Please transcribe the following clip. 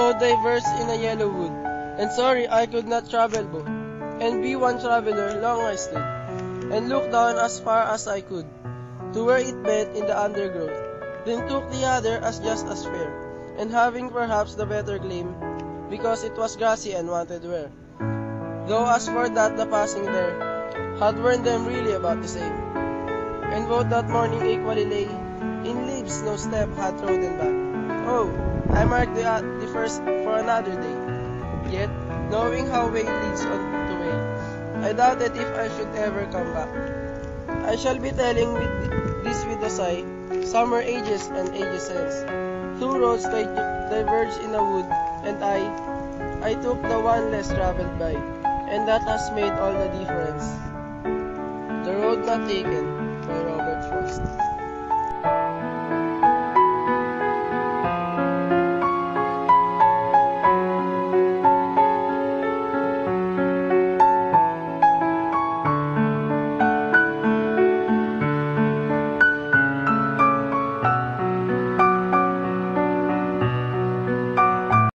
road diverged in a yellow wood, and sorry I could not travel both. And be one traveler, long I stood, and looked down as far as I could, to where it bent in the undergrowth, then took the other as just as fair, and having perhaps the better claim, because it was grassy and wanted wear. Though as for that the passing there, had worn them really about the same, and both that morning equally lay, in leaves no step had trodden back. Oh, I marked the first for another day, yet, knowing how way leads on to way, I doubted if I should ever come back. I shall be telling this with a sigh, summer ages and ages hence. Two roads diverged in a wood, and I took the one less traveled by, and that has made all the difference. The Road Not Taken by Robert Frost.